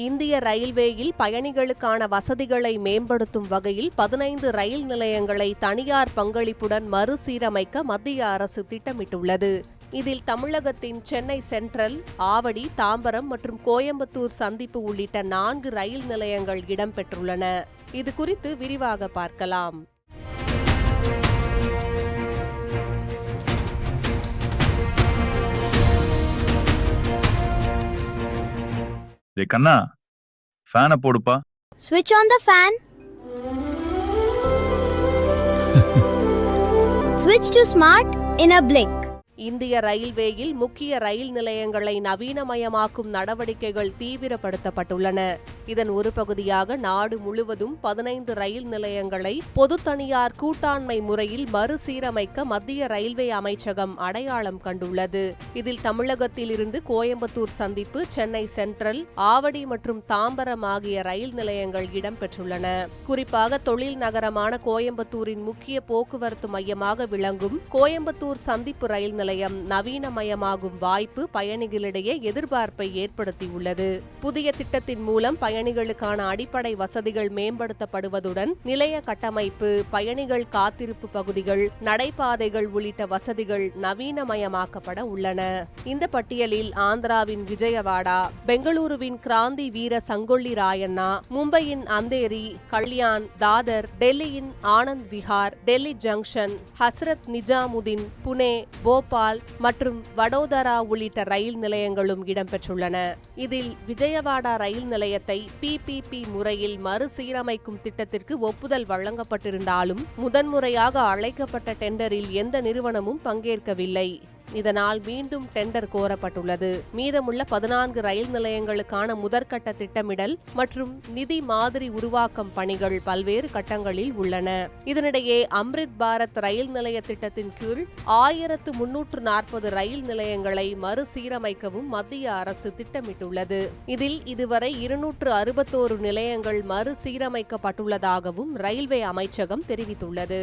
இந்திய ரயில்வேயில் பயணிகளுக்கான வசதிகளை மேம்படுத்தும் வகையில் 15 ரயில் நிலையங்களை தனியார் பங்களிப்புடன் மறுசீரமைக்க மத்திய அரசு திட்டமிட்டுள்ளது. இதில் தமிழகத்தின் சென்னை சென்ட்ரல், ஆவடி, தாம்பரம் மற்றும் கோயம்புத்தூர் சந்திப்பு உள்ளிட்ட 4 ரயில் நிலையங்கள் இடம்பெற்றுள்ளன. இது குறித்து விரிவாக பார்க்கலாம். கண்ணா, ஃபேனை போடுப்பா. Switch on the fan. Switch to smart in a blink. இந்திய ரயில்வேயில் முக்கிய ரயில் நிலையங்களை நவீனமயமாக்கும் நடவடிக்கைகள் தீவிரப்படுத்தப்பட்டுள்ளன. இதன் ஒரு பகுதியாக நாடு முழுவதும் 15 ரயில் நிலையங்களை பொது தனியார் கூட்டாண்மை முறையில் மறுசீரமைக்க மத்திய ரயில்வே அமைச்சகம் அடையாளம் கண்டுள்ளது. இதில் தமிழகத்தில் இருந்து கோயம்புத்தூர் சந்திப்பு, சென்னை சென்ட்ரல், ஆவடி மற்றும் தாம்பரம் ஆகிய ரயில் நிலையங்கள் இடம்பெற்றுள்ளன. குறிப்பாக தொழில் நகரமான கோயம்புத்தூரின் முக்கிய போக்குவரத்து மையமாக விளங்கும் கோயம்புத்தூர் சந்திப்பு ரயில் நிலையம் நவீனமயமாகும் வாய்ப்பு பயணிகளிடையே எதிர்பார்ப்பை ஏற்படுத்தியுள்ளது. புதிய திட்டத்தின் மூலம் பயணிகளுக்கான அடிப்படை வசதிகள் மேம்படுத்தப்படுவதுடன் நிலைய கட்டமைப்பு, பயணிகள் காத்திருப்பு பகுதிகள், நடைபாதைகள் உள்ளிட்ட வசதிகள் நவீனமயமாக்கப்பட உள்ளன. இந்த பட்டியலில் ஆந்திராவின் விஜயவாடா, பெங்களூருவின் கிராந்தி வீர சங்கொல்லி ராயண்ணா, மும்பையின் அந்தேரி, கல்யாண், தாதர், டெல்லியின் ஆனந்த் விஹார், டெல்லி ஜங்ஷன், ஹஸ்ரத் நிஜாமுதீன், புனே, போபால் மற்றும் வடோதரா உள்ளிட்ட ரயில் நிலையங்களும் இடம்பெற்றுள்ளன. இதில் விஜயவாடா ரயில் நிலையத்தை PPP முறையில் மறுசீரமைக்கும் திட்டத்திற்கு ஒப்புதல் வழங்கப்பட்டிருந்தாலும் முதன்முறையாக அழைக்கப்பட்ட டெண்டரில் எந்த நிறுவனமும் பங்கேற்கவில்லை. இதனால் மீண்டும் டெண்டர் கோரப்பட்டுள்ளது. மீதமுள்ள 14 ரயில் நிலையங்களுக்கான முதற்கட்ட திட்டமிடல் மற்றும் நிதி மாதிரி உருவாக்கம் பணிகள் பல்வேறு கட்டங்களில் உள்ளன. இதனிடையே அம்ரித் பாரத் ரயில் நிலைய திட்டத்தின் கீழ் 1340 ரயில் நிலையங்களை மறுசீரமைக்கவும் மத்திய அரசு திட்டமிட்டுள்ளது. இதில் இதுவரை 261 நிலையங்கள் மறுசீரமைக்கப்பட்டுள்ளதாகவும் ரயில்வே அமைச்சகம் தெரிவித்துள்ளது.